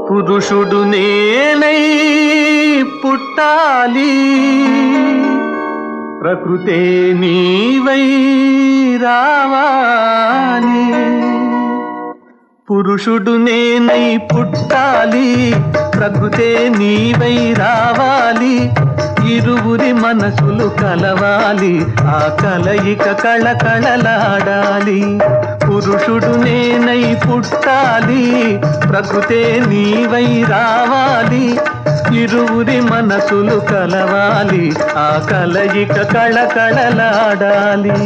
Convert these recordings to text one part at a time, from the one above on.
పురుషుడు నేనై పుట్టాలి, ప్రకృతే నీవై రావాలి. పురుషుడు నేనై పుట్టాలి, ప్రకృతే నీవై రావాలి. ఇరువురి మనసులు కలవాలి, ఆ కలయిక కళకళలాడాలి. పురుషుడు నేనై పుట్టాలి, ప్రకృతే నీవై రావాలి. ఇరువురి మనసులు కలవాలి, ఆ కలయిక కళకళలాడాలి.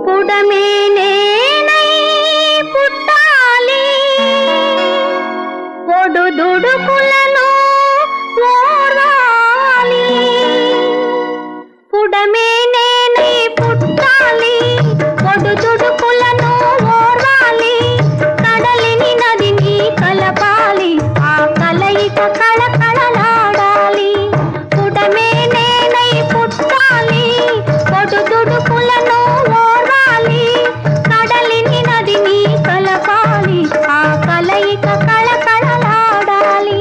పుడమే నేనై పుట్టాలి, ఒడుదుడుకులను ఓర్వాలి. పుడమే నేనై పుట్టాలి, ఒడుదుడుకులను ఓర్వాలి. కడలిని నదిని కలపాలి, ఆ కలయిక కళకళలాడాలి. పుడమే నేనై పుట్టాలి, ఒడుదుడుకులను ఓర్వాలి. కడలిని నదిని కలపాలి, ఆ కలయిక కళకళలాడాలి.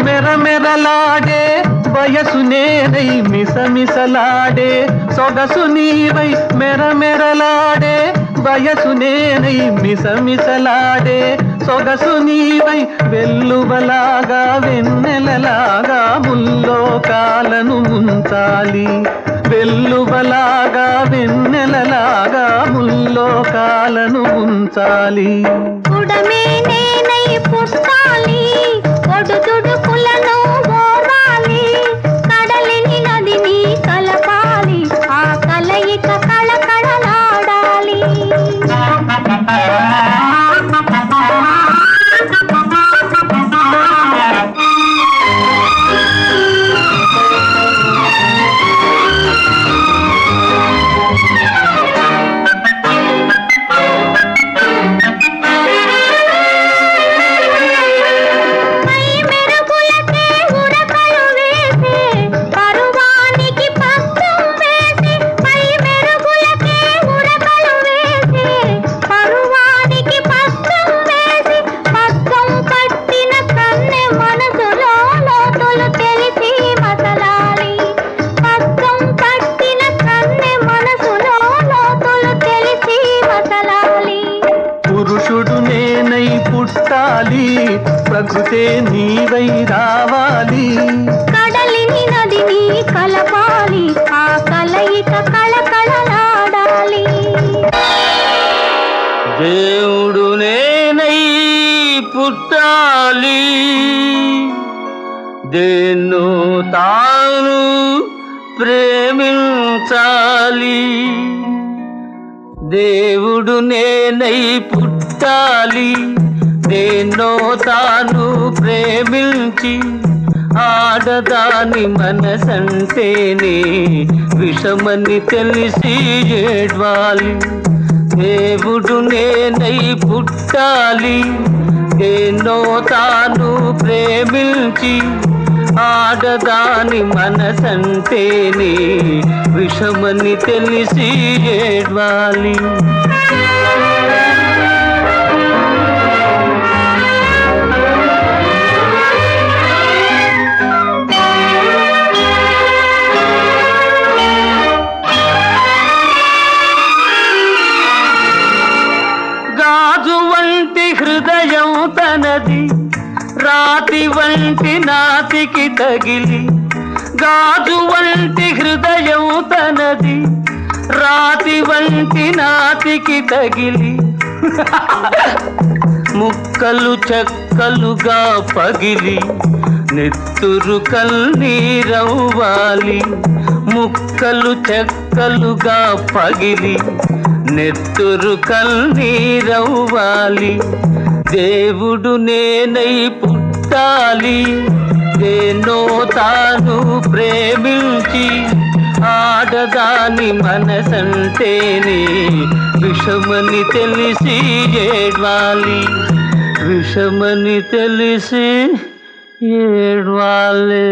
మెరమెరలాడే వయసు నేనై మిసమిసలాడే సొగసు నీవై. మెరమెరలాడే వయసు నేనై మిసమిసలాడే సొగసు నీవై. వెల్లువలాగా వెన్నెలలాగా ముల్లోకాలను ముంచాలి. వెల్లువలాగా వెన్నెలలాగా ముల్లోకాలను ముంచాలి. పుడమే నేనై పుట్టాలి, ఒడుదుడుకులను ఓర్వాలి. కడలిని నదిని కలపాలి, ఆ కలయిక కళకళలాడాలి. పురుషుడు నేనై పుట్టాలి, ప్రకృతే నీవై రావాలి. కడలిని నదిని కలపాలి, ఆ కలయిక కళకళలాడాలి. దేవుడు నేనై పుట్టాలి, దేన్నో తాను ప్రేమించాలి. దేవుడు నేనై పుట్టాలి, దేన్నో తాను ప్రేమించి. ఆడదాని మనసంటేనే విషమని తెలిసి ఏడ్వాలి. దేవుడు నేనై పుట్టాలి, దేన్నో తాను ప్రేమించి. ఆడదాని మనసంటేనే విషమని తెలిసి ఏడ్వాలి. వంటి నాతికి తగిలి గాజు వంటి హృదయం తనది రాతి వంటి నాతికి తగిలి ముక్కలు చెక్కలుగా పగిలి నెత్తురు కన్నీరవ్వాలి ముక్కలు చెక్కలుగా పగిలి నెత్తురు కన్నీరవ్వాలి దేవుడు నేనై పుట్టాలి దేన్నో తాను ప్రేమించి ఆడదాని మనసంటేనే విషమని తెలిసి ఏడ్వాలి విషమని తెలిసి ఏడ్వాలి.